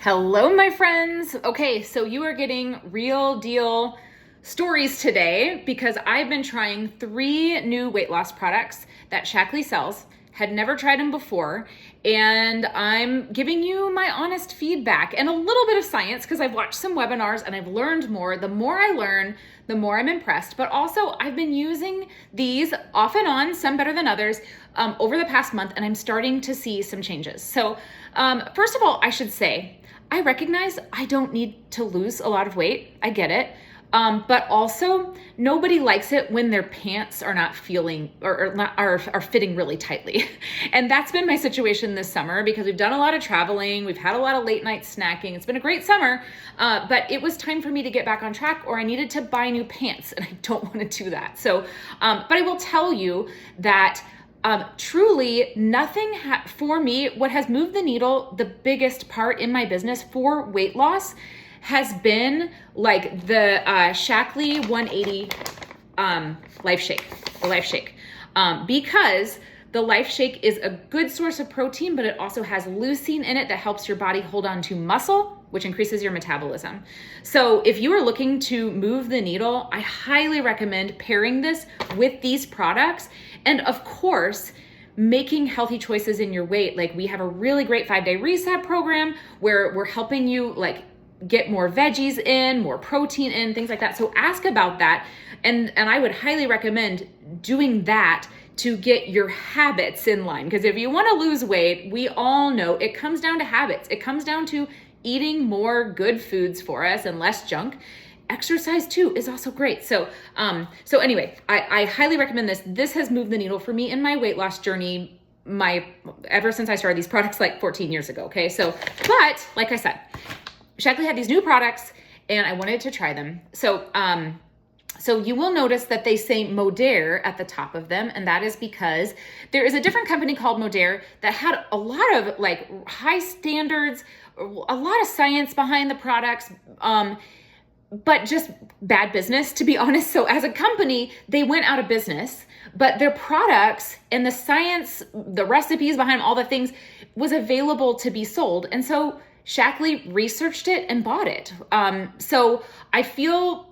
Hello, my friends. Okay, so you are getting real deal stories today because I've been trying 3 new weight loss products that Shaklee sells. Had never tried them before, and I'm giving you my honest feedback and a little bit of science because I've watched some webinars and I've learned more. The more I learn, the more I'm impressed. But also, I've been using these off and on, some better than others, over the past month, and I'm starting to see some changes. So, first of all, I should say, I recognize I don't need to lose a lot of weight. I get it. But also, nobody likes it when their pants are not feeling are fitting really tightly. And that's been my situation this summer because we've done a lot of traveling. We've had a lot of late night snacking. It's been a great summer, but it was time for me to get back on track, or I needed to buy new pants, and I don't want to do that. So, but I will tell you that truly nothing for me, what has moved the needle, the biggest part in my business for weight loss has been like the Shaklee 180 Life Shake, the Life Shake, because the Life Shake is a good source of protein, but it also has leucine in it that helps your body hold on to muscle, which increases your metabolism. So if you are looking to move the needle, I highly recommend pairing this with these products. And of course, making healthy choices in your weight. Like, we have a really great 5-day reset program where we're helping you like get more veggies in, more protein in, things like that. So ask about that. And I would highly recommend doing that to get your habits in line. Because if you want to lose weight, we all know it comes down to habits. It comes down to eating more good foods for us and less junk. Exercise too is also great. So anyway, I highly recommend this. This has moved the needle for me in my weight loss journey, ever since I started these products like 14 years ago. Okay. So, but like I said, Shaklee had these new products and I wanted to try them. So you will notice that they say Modere at the top of them, and that is because there is a different company called Modere that had a lot of like high standards, a lot of science behind the products, but just bad business, to be honest. So as a company, they went out of business, but their products and the science, the recipes behind all the things was available to be sold. And so Shaklee researched it and bought it. So I feel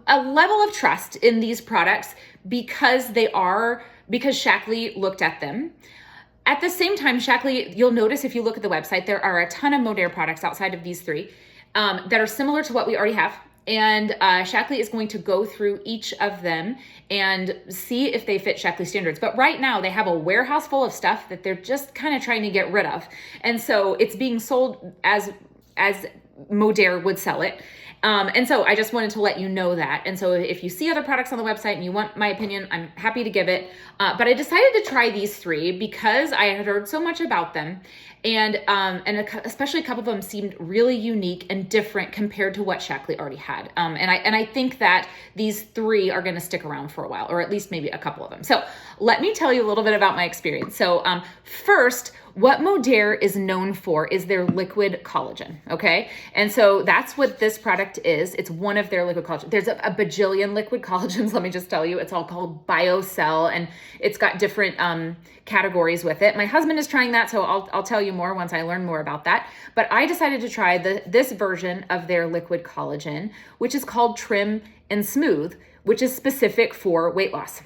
a level of trust in these products because Shaklee looked at them. At the same time, Shaklee, you'll notice if you look at the website, there are a ton of Modere products outside of these 3 that are similar to what we already have. And Shaklee is going to go through each of them and see if they fit Shaklee standards. But right now they have a warehouse full of stuff that they're just kind of trying to get rid of. And so it's being sold as Modere would sell it. And so I just wanted to let you know that. And so if you see other products on the website and you want my opinion, I'm happy to give it. But I decided to try these 3 because I had heard so much about them. And especially a couple of them seemed really unique and different compared to what Shaklee already had. And I think that these 3 are going to stick around for a while, or at least maybe a couple of them. So let me tell you a little bit about my experience. So first, what Modere is known for is their liquid collagen, okay? And so that's what this product is. It's one of their liquid collagen. There's a bajillion liquid collagens, let me just tell you. It's all called BioCell, and it's got different categories with it. My husband is trying that, so I'll tell you more once I learn more about that. But I decided to try this version of their liquid collagen, which is called Trim and Smooth, which is specific for weight loss.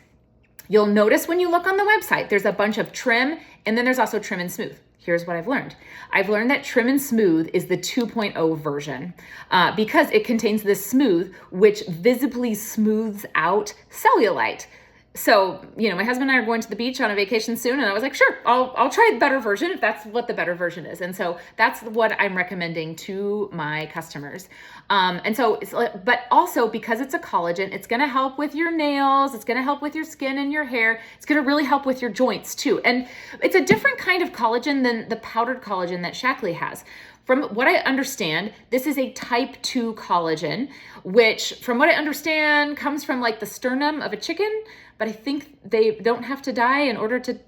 You'll notice when you look on the website, there's a bunch of trim, and then there's also Trim and Smooth. Here's what I've learned. I've learned that Trim and Smooth is the 2.0 version because it contains this smooth, which visibly smooths out cellulite. So, my husband and I are going to the beach on a vacation soon, and I was like, sure, I'll try the better version if that's what the better version is. And so that's what I'm recommending to my customers. And so, but also because it's a collagen, it's going to help with your nails. It's going to help with your skin and your hair. It's going to really help with your joints too. And it's a different kind of collagen than the powdered collagen that Shaklee has. From what I understand, this is a type 2 collagen, which from what I understand comes from like the sternum of a chicken, but I think they don't have to die in order to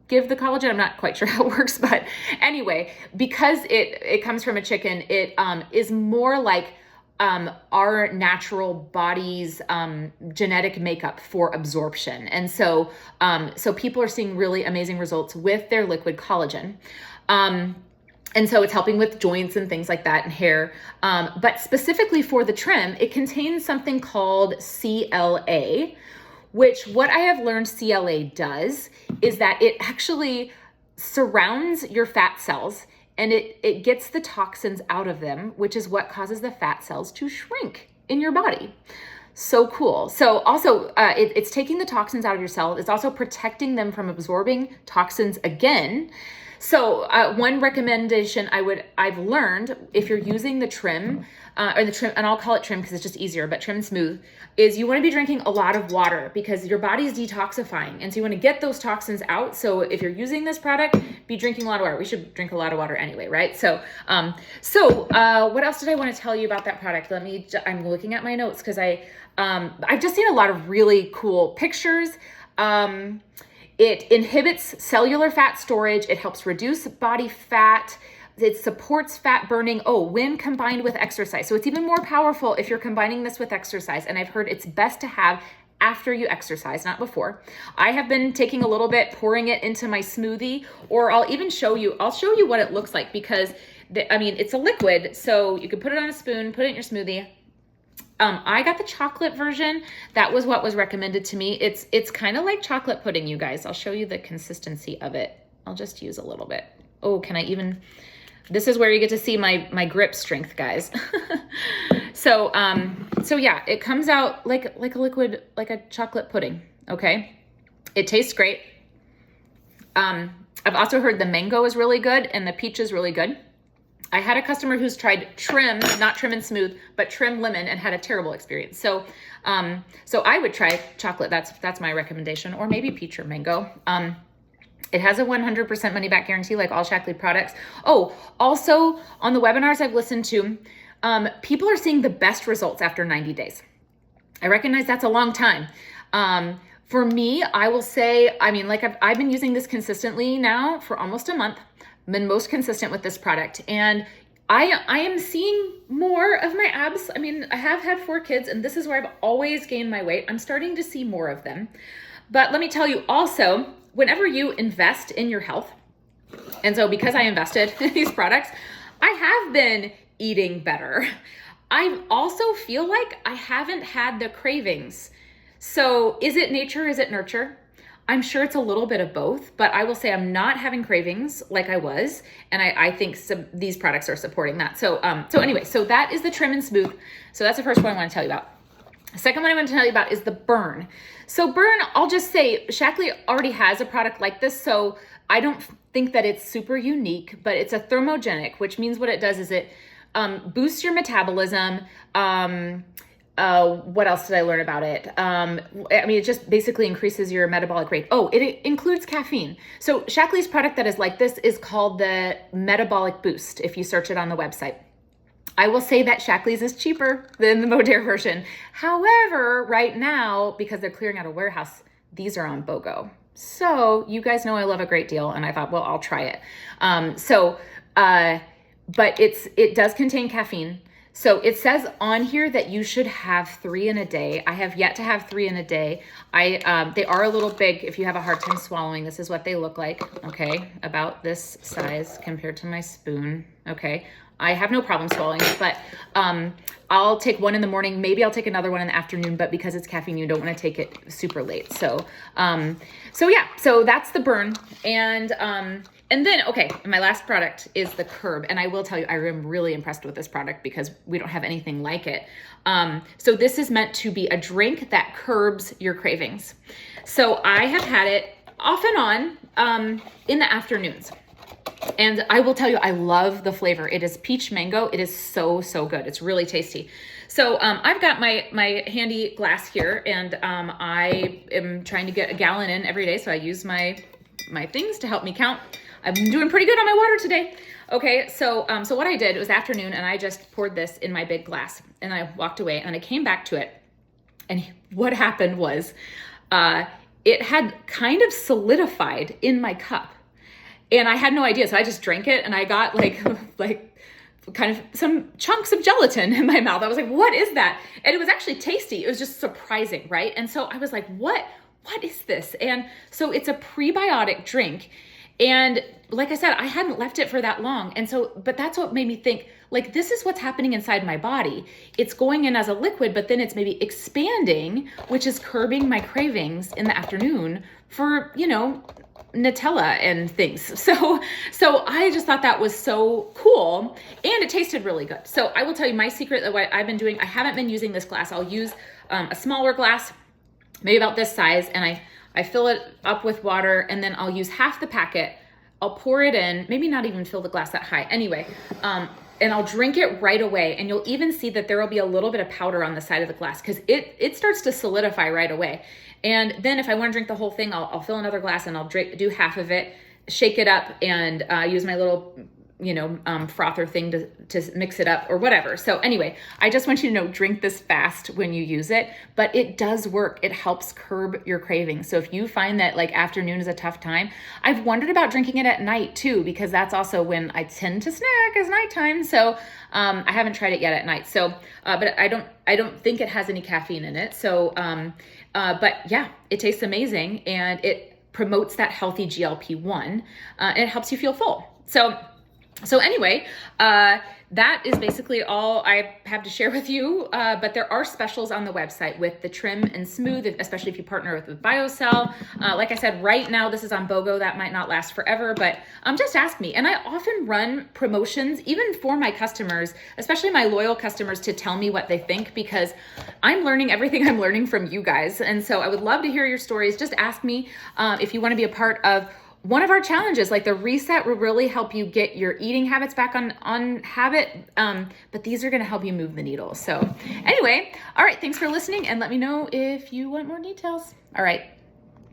give the collagen. I'm not quite sure how it works, but anyway, because it comes from a chicken, it is more like our natural body's genetic makeup for absorption. And so people are seeing really amazing results with their liquid collagen. And so it's helping with joints and things like that and hair. But specifically for the trim, it contains something called CLA, which what I have learned CLA does is that it actually surrounds your fat cells and it gets the toxins out of them, which is what causes the fat cells to shrink in your body. So cool. So also it's taking the toxins out of your cells. It's also protecting them from absorbing toxins again. So one recommendation I've learned if you're using the trim, or the trim, and I'll call it trim because it's just easier, but trim smooth, is you want to be drinking a lot of water because your body's detoxifying. And so you want to get those toxins out. So if you're using this product, be drinking a lot of water. We should drink a lot of water anyway, right? So what else did I want to tell you about that product? I'm looking at my notes because I've just seen a lot of really cool pictures. It inhibits cellular fat storage. It helps reduce body fat. It supports fat burning. When combined with exercise. So it's even more powerful if you're combining this with exercise. And I've heard it's best to have after you exercise, not before. I have been taking a little bit, pouring it into my smoothie, or I'll show you what it looks like because it's a liquid. So you can put it on a spoon, put it in your smoothie. I got the chocolate version. That was what was recommended to me. It's kind of like chocolate pudding, you guys. I'll show you the consistency of it. I'll just use a little bit. This is where you get to see my grip strength, guys. So yeah, it comes out like a liquid, like a chocolate pudding. Okay. It tastes great. I've also heard the mango is really good and the peach is really good. I had a customer who's tried trim, not trim and smooth, but trim lemon and had a terrible experience. So I would try chocolate. That's my recommendation, or maybe peach or mango. It has a 100% money back guarantee like all Shaklee products. Also on the webinars I've listened to, people are seeing the best results after 90 days. I recognize that's a long time. For me, I will say, I've been using this consistently now for almost a month. Been most consistent with this product, and I am seeing more of my abs. I have had 4 kids, and this is where I've always gained my weight. I'm starting to see more of them. But let me tell you also, whenever you invest in your health, and so because I invested in these products, I have been eating better. I also feel like I haven't had the cravings. So is it nature? Is it nurture? I'm sure it's a little bit of both, but I will say I'm not having cravings like I was. And I think these products are supporting that. So anyway, that is the trim and smooth. So that's the first one I want to tell you about. The second one I want to tell you about is the burn. So burn, I'll just say Shaklee already has a product like this. So I don't think that it's super unique, but it's a thermogenic, which means what it does is it boosts your metabolism. What else did I learn about it? It just basically increases your metabolic rate. It includes caffeine. So Shaklee's product that is like this is called the Metabolic Boost if you search it on the website. I will say that Shaklee's is cheaper than the Modere version. However, right now, because they're clearing out a warehouse, these are on BOGO. So you guys know I love a great deal, and I thought, well, I'll try it. But it does contain caffeine. So it says on here that you should have 3 in a day. I have yet to have 3 in a day. They are a little big if you have a hard time swallowing. This is what they look like, okay? About this size compared to my spoon, okay? I have no problem swallowing it, but I'll take 1 in the morning. Maybe I'll take another one in the afternoon, but because it's caffeine, you don't want to take it super late. So that's the burn. And then, okay, my last product is the Curb. And I will tell you, I am really impressed with this product because we don't have anything like it. So this is meant to be a drink that curbs your cravings. So I have had it off and on in the afternoons. And I will tell you, I love the flavor. It is peach mango. It is so, so good. It's really tasty. So I've got my handy glass here, and I am trying to get a gallon in every day. So I use my things to help me count. I've been doing pretty good on my water today. Okay, so what I did was afternoon, and I just poured this in my big glass, and I walked away, and I came back to it, and what happened was it had kind of solidified in my cup, and I had no idea, so I just drank it, and I got like kind of some chunks of gelatin in my mouth. I was like, what is that? And it was actually tasty. It was just surprising, right? And so I was like, what is this? And so it's a prebiotic drink. And like I said, I hadn't left it for that long. And so, but that's what made me think, like, this is what's happening inside my body. It's going in as a liquid, but then it's maybe expanding, which is curbing my cravings in the afternoon for, Nutella and things. So I just thought that was so cool, and it tasted really good. So I will tell you my secret that what I've been doing. I haven't been using this glass. I'll use a smaller glass, maybe about this size, and I fill it up with water, and then I'll use half the packet. I'll pour it in, maybe not even fill the glass that high. Anyway, and I'll drink it right away. And you'll even see that there will be a little bit of powder on the side of the glass because it starts to solidify right away. And then if I want to drink the whole thing, I'll fill another glass and I'll do half of it, shake it up, and use my little frother thing to mix it up or whatever. So anyway, I just want you to know, drink this fast when you use it, but it does work. It helps curb your cravings. So if you find that like afternoon is a tough time, I've wondered about drinking it at night too, because that's also when I tend to snack is nighttime. So I haven't tried it yet at night. So, but I don't think it has any caffeine in it. So, but yeah, it tastes amazing, and it promotes that healthy GLP-1, and it helps you feel full. So anyway, that is basically all I have to share with you, but there are specials on the website with the Trim and Smooth, especially if you partner with BioCell. Like I said, right now this is on BOGO. That might not last forever, but just ask me. And I often run promotions even for my customers, especially my loyal customers, to tell me what they think, because I'm learning everything I'm learning from you guys. And so I would love to hear your stories. Just ask me if you want to be a part of one of our challenges. Like the reset will really help you get your eating habits back on habit, but these are going to help you move the needle. So anyway, all right, thanks for listening, and let me know if you want more details. All right.